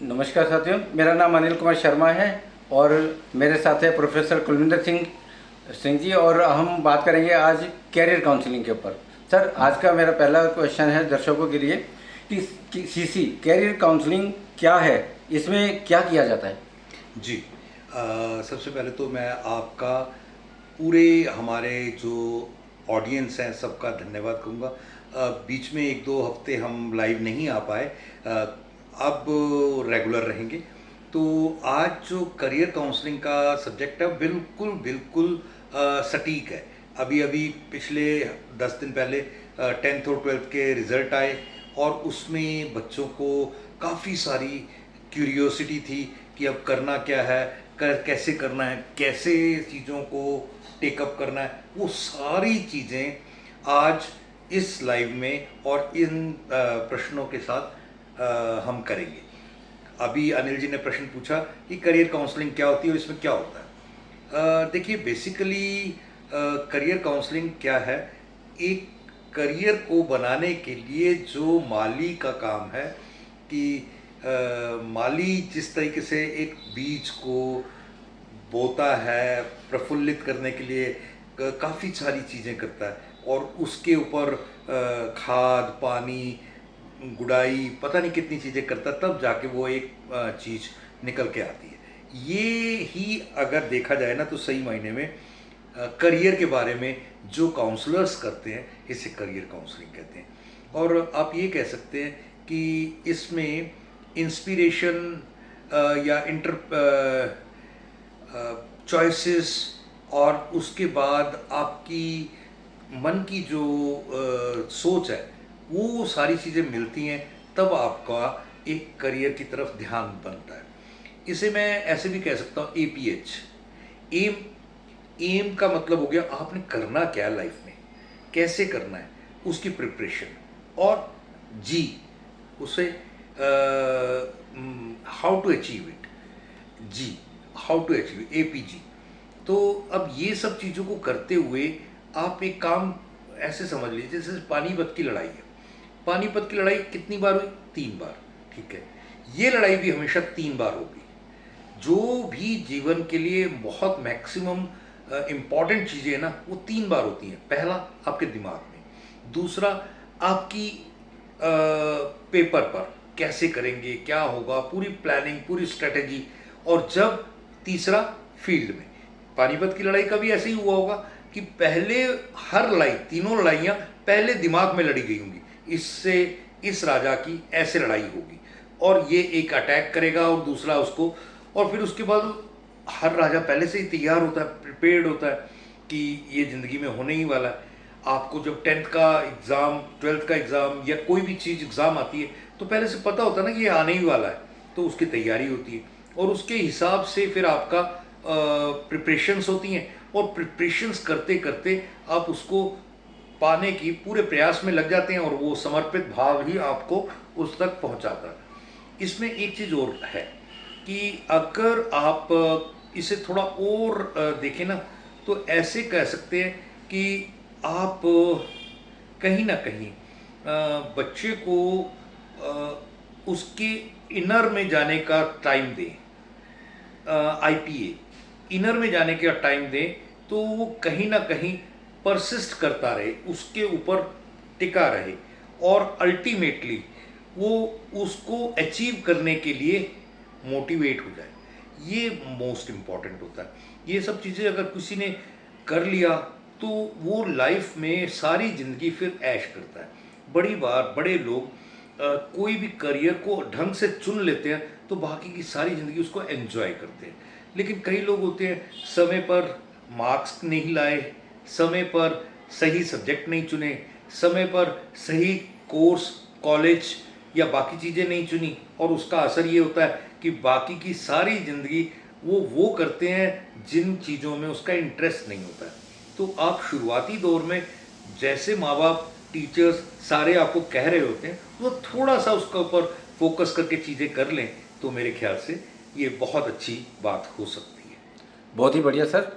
नमस्कार साथियों, मेरा नाम अनिल कुमार शर्मा है और मेरे साथ है प्रोफेसर कुलविंदर सिंह सिंह जी और हम बात करेंगे आज कैरियर काउंसलिंग के ऊपर। सर, आज का मेरा पहला क्वेश्चन है दर्शकों के लिए कि सीसी कैरियर काउंसलिंग क्या है, इसमें क्या किया जाता है? जी। सबसे पहले तो मैं आपका पूरे हमारे जो ऑडियंस हैं सबका धन्यवाद कहूँगा। बीच में एक दो हफ्ते हम लाइव नहीं आ पाए, अब रेगुलर रहेंगे। तो आज जो करियर काउंसलिंग का सब्जेक्ट है बिल्कुल बिल्कुल सटीक है। अभी अभी पिछले 10 दिन पहले 10th और 12th के रिज़ल्ट आए और उसमें बच्चों को काफ़ी सारी क्यूरियोसिटी थी कि अब करना क्या है, कैसे करना है, कैसे चीज़ों को टेकअप करना है। वो सारी चीज़ें आज इस लाइव में और इन प्रश्नों के साथ हम करेंगे। अभी अनिल जी ने प्रश्न पूछा कि करियर काउंसलिंग क्या होती है और इसमें क्या होता है। देखिए, बेसिकली करियर काउंसलिंग क्या है? एक करियर को बनाने के लिए जो माली का काम है कि माली जिस तरीके से एक बीज को बोता है, प्रफुल्लित करने के लिए काफ़ी सारी चीज़ें करता है और उसके ऊपर खाद, पानी, गुड़ाई, पता नहीं कितनी चीज़ें करता है, तब जाके वो एक चीज़ निकल के आती है। ये ही अगर देखा जाए ना तो सही मायने में करियर के बारे में जो काउंसलर्स करते हैं इसे करियर काउंसलिंग कहते हैं। और आप ये कह सकते हैं कि इसमें इंस्पिरेशन या चॉइसेस और उसके बाद आपकी मन की जो सोच है वो सारी चीज़ें मिलती हैं, तब आपका एक करियर की तरफ ध्यान बनता है। इसे मैं ऐसे भी कह सकता हूँ APH, एम। एम का मतलब हो गया आपने करना क्या है लाइफ में, कैसे करना है, उसकी प्रिपरेशन। और जी, उसे हाउ टू अचीव इट, जी, हाउ टू अचीव APG। तो अब ये सब चीज़ों को करते हुए आप एक काम ऐसे समझ लीजिए जैसे पानीपत की लड़ाई है। पानीपत की लड़ाई कितनी बार हुई? 3 बार। ठीक है, ये लड़ाई भी हमेशा 3 बार होगी। जो भी जीवन के लिए बहुत मैक्सिमम इम्पॉर्टेंट चीज़ें हैं ना, वो 3 बार होती हैं। पहला आपके दिमाग में, दूसरा आपकी पेपर पर कैसे करेंगे, क्या होगा, पूरी प्लानिंग, पूरी स्ट्रेटेजी, और जब तीसरा फील्ड में। पानीपत की लड़ाई का भी ऐसे ही हुआ होगा कि पहले हर लड़ाई, तीनों लड़ाइयाँ पहले दिमाग में लड़ी गई होंगी, इससे इस राजा की ऐसे लड़ाई होगी और ये एक अटैक करेगा और दूसरा उसको, और फिर उसके बाद हर राजा पहले से ही तैयार होता है, प्रिपेयर्ड होता है कि ये ज़िंदगी में होने ही वाला है। आपको जब 10th का एग्ज़ाम, 12th का एग्ज़ाम या कोई भी चीज़ एग्ज़ाम आती है तो पहले से पता होता है ना कि ये आने ही वाला है, तो उसकी तैयारी होती है और उसके हिसाब से फिर आपका प्रिपरेशंस होती हैं और प्रिपरेशंस करते करते आप उसको पाने की पूरे प्रयास में लग जाते हैं और वो समर्पित भाव ही आपको उस तक पहुंचाता है। इसमें एक चीज़ और है कि अगर आप इसे थोड़ा और देखें ना, तो ऐसे कह सकते हैं कि आप कहीं ना कहीं बच्चे को उसके इनर में जाने का टाइम दें। IPA इनर में जाने का टाइम दें तो वो कहीं ना कहीं परसिस्ट करता रहे, उसके ऊपर टिका रहे और अल्टीमेटली वो उसको अचीव करने के लिए मोटिवेट हो जाए। ये मोस्ट इम्पॉर्टेंट होता है। ये सब चीज़ें अगर किसी ने कर लिया तो वो लाइफ में सारी ज़िंदगी फिर ऐश करता है। बड़ी बार बड़े लोग कोई भी करियर को ढंग से चुन लेते हैं तो बाकी की सारी ज़िंदगी उसको एंजॉय करते हैं। लेकिन कई लोग होते हैं समय पर मार्क्स नहीं लाए, समय पर सही सब्जेक्ट नहीं चुने, समय पर सही कोर्स, कॉलेज या बाकी चीज़ें नहीं चुनी, और उसका असर ये होता है कि बाकी की सारी ज़िंदगी वो करते हैं जिन चीज़ों में उसका इंटरेस्ट नहीं होता है। तो आप शुरुआती दौर में जैसे माँ बाप, टीचर्स सारे आपको कह रहे होते हैं, वो थोड़ा सा उसका ऊपर फोकस करके चीज़ें कर लें तो मेरे ख्याल से ये बहुत अच्छी बात हो सकती है। बहुत ही बढ़िया सर।